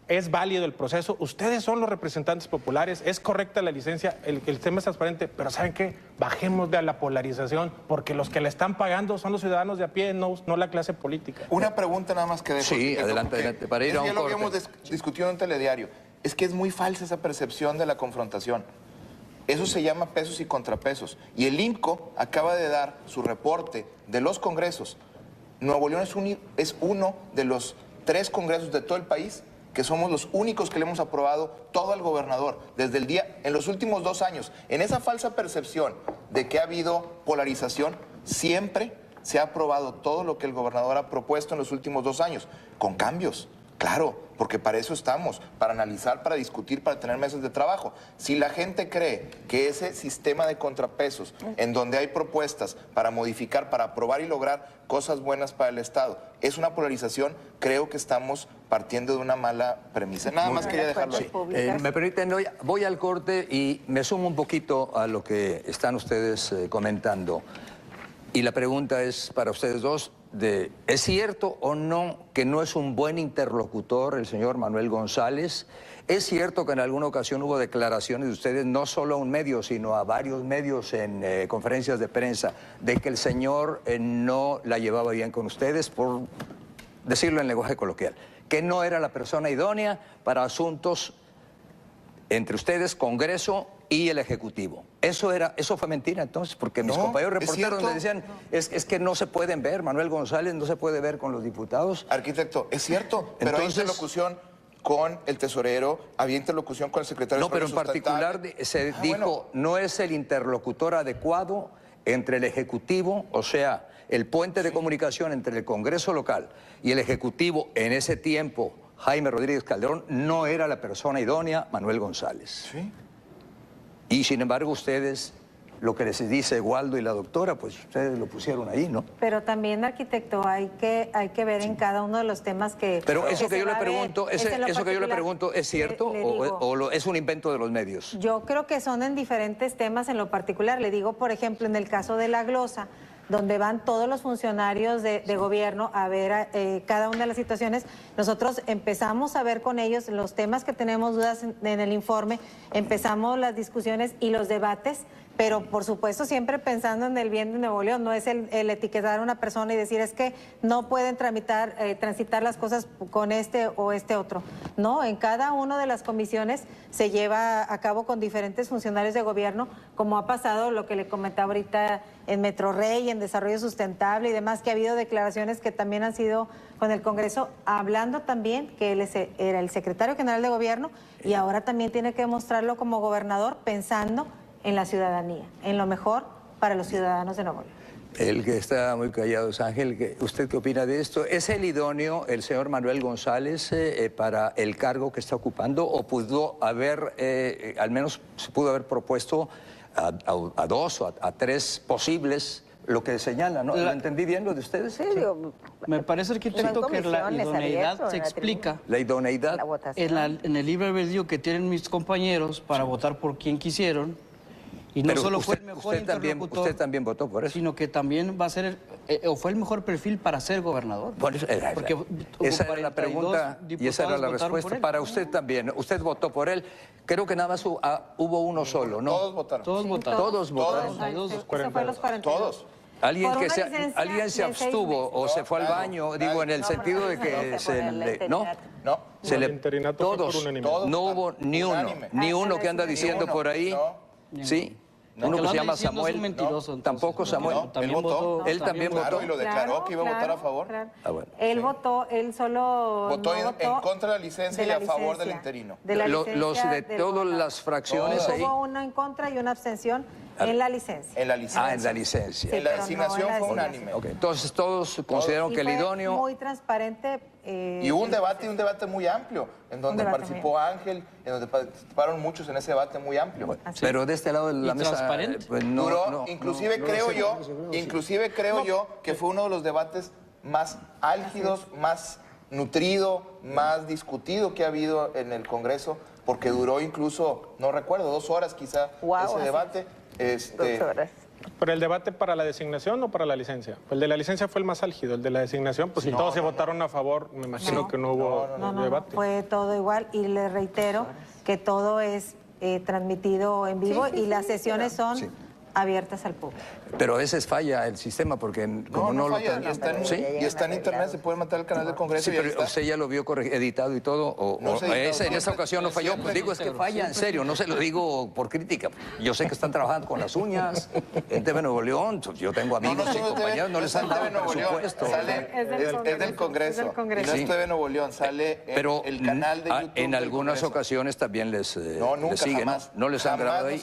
es válido el proceso, ustedes son los representantes populares, es correcta la licencia, el tema es transparente, pero ¿saben qué? Bajemos de la polarización, porque los que le están pagando son los ciudadanos de a pie, no la clase política. Una pregunta nada más que dejo. Sí, adelante, para ir a un corte. Ya lo habíamos discutido en Telediario. es que es muy falsa esa percepción de la confrontación. Eso se llama pesos y contrapesos. Y el IMCO acaba de dar su reporte de los congresos. Nuevo León es uno de los 3 congresos de todo el país que somos los únicos que le hemos aprobado todo al gobernador desde el día, en los últimos 2 años. En esa falsa percepción de que ha habido polarización, siempre se ha aprobado todo lo que el gobernador ha propuesto en los últimos 2 años, con cambios. Claro, porque para eso estamos, para analizar, para discutir, para tener mesas de trabajo. Si la gente cree que ese sistema de contrapesos, en donde hay propuestas para modificar, para aprobar y lograr cosas buenas para el Estado, es una polarización, creo que estamos partiendo de una mala premisa. Nada más quería dejarlo ahí. Me permiten, voy al corte y me sumo un poquito a lo que están ustedes comentando. Y la pregunta es para ustedes dos, ¿es cierto o no que no es un buen interlocutor el señor Manuel González? ¿Es cierto que en alguna ocasión hubo declaraciones de ustedes, no solo a un medio, sino a varios medios en conferencias de prensa, de que el señor no la llevaba bien con ustedes, por decirlo en lenguaje coloquial, que no era la persona idónea para asuntos entre ustedes, Congreso y el Ejecutivo? Eso fue mentira entonces, porque mis compañeros reporteros me decían, es que no se pueden ver, Manuel González no se puede ver con los diputados. Arquitecto, es cierto, pero hay interlocución con el tesorero, había interlocución con el secretario de No, pero en particular se dijo, no es el interlocutor adecuado entre el Ejecutivo, o sea, el puente de comunicación entre el Congreso local y el Ejecutivo en ese tiempo, Jaime Rodríguez Calderón, no era la persona idónea, Manuel González. Sí. Y sin embargo ustedes, lo que les dice Waldo y la doctora, pues ustedes lo pusieron ahí, ¿no? Pero también, arquitecto, hay que ver en cada uno de los temas que... Pero eso que yo le pregunto, eso que yo le pregunto, ¿es cierto o es un invento de los medios? Yo creo que son en diferentes temas en lo particular. Le digo, por ejemplo, en el caso de la glosa, donde van todos los funcionarios de gobierno a ver cada una de las situaciones. Nosotros empezamos a ver con ellos los temas que tenemos dudas en el informe, empezamos las discusiones y los debates, pero por supuesto siempre pensando en el bien de Nuevo León. No es el etiquetar a una persona y decir es que no pueden transitar las cosas con este o este otro. No, en cada una de las comisiones se lleva a cabo con diferentes funcionarios de gobierno, como ha pasado lo que le comentaba ahorita en Metro Rey, en Desarrollo Sustentable y demás, que ha habido declaraciones que también han sido con el Congreso, hablando también que él era el secretario general de gobierno y ahora también tiene que demostrarlo como gobernador, pensando en la ciudadanía, en lo mejor para los ciudadanos de Nuevo León. El que está muy callado es Ángel. ¿Usted qué opina de esto? ¿Es el idóneo el señor Manuel González para el cargo que está ocupando o pudo haber, al menos se pudo haber propuesto a 2 o a 3 posibles, lo que señala, ¿no? ¿Lo entendí bien lo de ustedes? Sí, digo, me parece, arquitecto, que la idoneidad se explica. La idoneidad. En el libre albedrío que tienen mis compañeros para votar por quien quisieron. Y no pero solo usted, fue el mejor interlocutor, usted también votó por eso. Sino que también va a ser, o fue el mejor perfil para ser gobernador. Bueno, porque esa era la pregunta y esa era la respuesta. Para usted también. Usted votó por él. Creo que nada más hubo uno solo, ¿no? Todos votaron. Todos votaron. Todos votaron. Eso fue los 42. Todos. ¿Alguien se abstuvo o se fue al baño? Digo, en el sentido de que No. Todos. No hubo ni uno que anda diciendo por ahí. Sí. Uno que se llama Samuel. Tampoco Samuel. También votó. Él también votó. Y lo declaró que iba a votar a favor. Claro. Bueno. Él votó, él solo Votó no en contra de la licencia y a favor del interino. De la Los licencia de todas las fracciones ahí. Hubo una en contra y una abstención en la licencia. En la licencia. En la licencia. Sí, En la pero designación no en la fue designación. unánime. Ok, entonces todos consideraron que el fue idóneo... muy transparente. Y hubo un debate muy amplio, en donde participó Ángel, en donde participaron muchos en ese debate muy amplio. Pero de este lado de la mesa... transparente. Pues inclusive creo yo que fue uno de los debates más álgidos, más nutrido, más discutido que ha habido en el Congreso, porque duró incluso, no recuerdo, 2 horas quizá ese debate. 2 horas. ¿Pero el debate para la designación o para la licencia? El de la licencia fue el más álgido, el de la designación, pues si todos se votaron a favor, me imagino que no hubo debate. Fue todo igual y le reitero que todo es transmitido en vivo y las sesiones son abiertas al público. Pero a veces falla el sistema porque como no falla, lo... y está en internet, se puede matar el canal del Congreso. Sí, pero usted ya lo vio editado y todo, o en esa ocasión no falló. Pues digo, es que falla, en serio, no se lo digo por crítica. Yo sé que están trabajando con las uñas en TV Nuevo León, yo tengo amigos y compañeros, no les han dado presupuesto. Es del Congreso, y no es TV Nuevo León, sale el canal de YouTube. En algunas ocasiones también les siguen, no les han grabado ahí.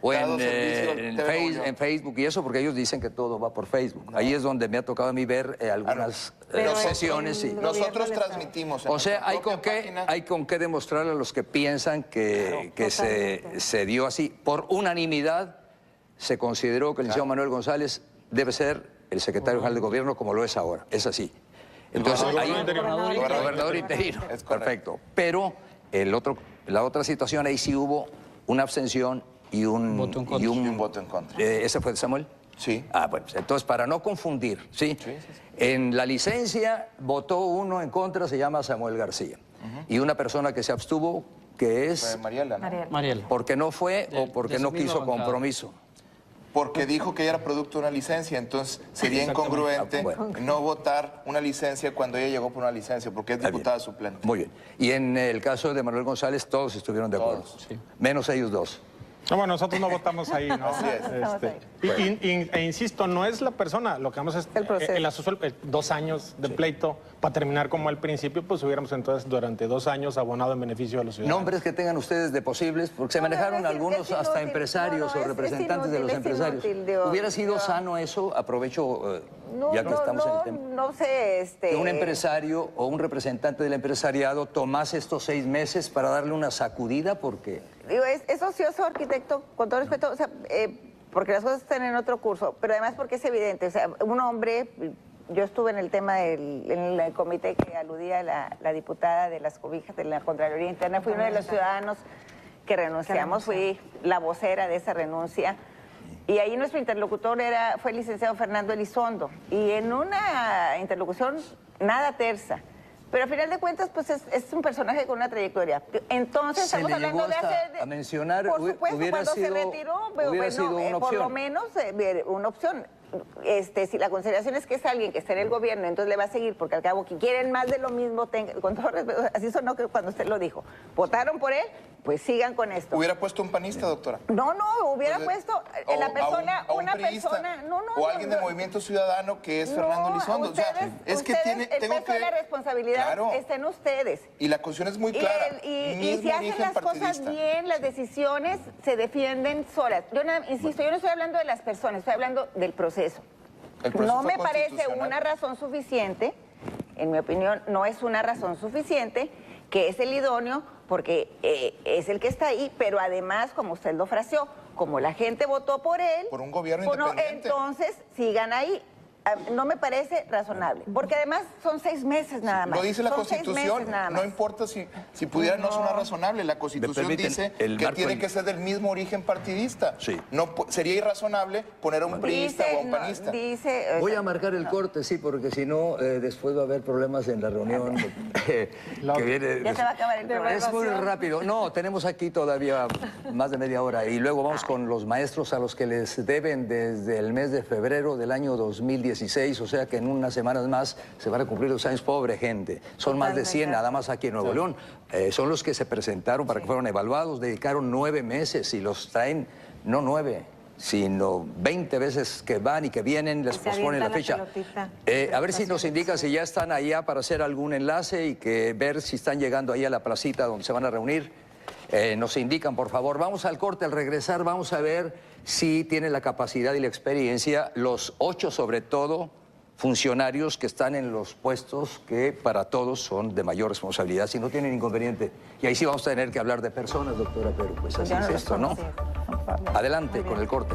O en Facebook y eso, porque ellos dicen que todo va por Facebook. Ahí es donde me ha tocado a mí ver algunas sesiones. Nosotros transmitimos. O sea, hay con qué demostrarle a los que piensan que se dio así. Por unanimidad se consideró que el licenciado Manuel González debe ser el secretario general de gobierno como lo es ahora. Es así. Entonces, ahí gobernador interino. Es perfecto. Pero la otra situación, ahí sí hubo una abstención y un voto en contra. ¿Ese fue de Samuel? Sí. Bueno, entonces para no confundir, ¿sí? En la licencia votó uno en contra, se llama Samuel García. Y una persona que se abstuvo, que es... Fue Mariela, ¿no? Mariela. Porque no fue o porque no quiso compromiso. Porque dijo que ella era producto de una licencia, entonces sería incongruente no votar una licencia cuando ella llegó por una licencia, porque es diputada suplente. Muy bien. Y en el caso de Manuel González, todos estuvieron de acuerdo. Menos ellos dos. No, bueno, nosotros no votamos ahí, ¿no? Así es. E insisto, no es la persona, lo que vamos es el asunto, 2 años de pleito para terminar como al principio, pues hubiéramos entonces durante 2 años abonado en beneficio de los ciudadanos. Nombres que tengan ustedes de posibles, porque se manejaron algunos hasta empresarios o representantes de los empresarios. ¿Hubiera sido sano eso? Aprovecho, ya que estamos en el tema. No sé, que un empresario o un representante del empresariado tomase estos 6 meses para darle una sacudida, porque... Digo, es ocioso, arquitecto, con todo respeto, o sea, porque las cosas están en otro curso, pero además porque es evidente, o sea, un hombre, yo estuve en el tema en el comité que aludía la diputada de las cobijas de la Contraloría Interna, fui uno de los ciudadanos que renunciamos, fui la vocera de esa renuncia, y ahí nuestro interlocutor fue el licenciado Fernando Elizondo, y en una interlocución nada tersa. Pero a final de cuentas, pues es un personaje con una trayectoria. Entonces, estamos hablando de hacer... a mencionar, por supuesto, cuando se retiró, por lo menos una opción. Si la consideración es que es alguien que está en el gobierno, entonces le va a seguir, porque al cabo que quieren más de lo mismo, con todo respeto, así sonó que cuando usted lo dijo, votaron por él, pues sigan con esto. ¿Hubiera puesto un panista, doctora? No, hubiera puesto una persona, o alguien de Movimiento Ciudadano que es Fernando Elizondo. Ustedes, o sea, es que el peso de la responsabilidad está en ustedes. Y la constitución es muy clara. Y si hacen las cosas bien, las decisiones se defienden solas. Yo insisto, yo no estoy hablando de las personas, estoy hablando del proceso. No me parece una razón suficiente, en mi opinión, no es una razón suficiente que es el idóneo porque es el que está ahí, pero además, como usted lo fraseó, como la gente votó por él, por un gobierno independiente, entonces sigan ahí. No me parece razonable, porque además son 6 meses nada más. Lo dice la Constitución, no importa si pudiera no sonar razonable, la Constitución dice que tiene que ser del mismo origen partidista. Sí. No, sería irrazonable poner a un priista o a un panista. Voy a marcar el corte, sí, porque si no, después va a haber problemas en la reunión que viene. Ya se va a acabar el programa. Es muy rápido. No, tenemos aquí todavía más de media hora y luego vamos con los maestros a los que les deben desde el mes de febrero del año 2016, o sea que en unas semanas más se van a cumplir 2 años. Pobre gente, son más de 100 nada más aquí en Nuevo León. Son los que se presentaron para que fueron evaluados, dedicaron 9 meses y los traen, no 9, sino 20 veces que van y que vienen, les posponen la fecha. A ver si nos indican si ya están allá para hacer algún enlace y que ver si están llegando ahí a la placita donde se van a reunir. Nos indican, por favor. Vamos al corte, al regresar vamos a ver si tienen la capacidad y la experiencia los 8, sobre todo, funcionarios que están en los puestos que para todos son de mayor responsabilidad, si no tienen inconveniente. Y ahí sí vamos a tener que hablar de personas, doctora, pero pues así es esto, ¿no? Adelante con el corte.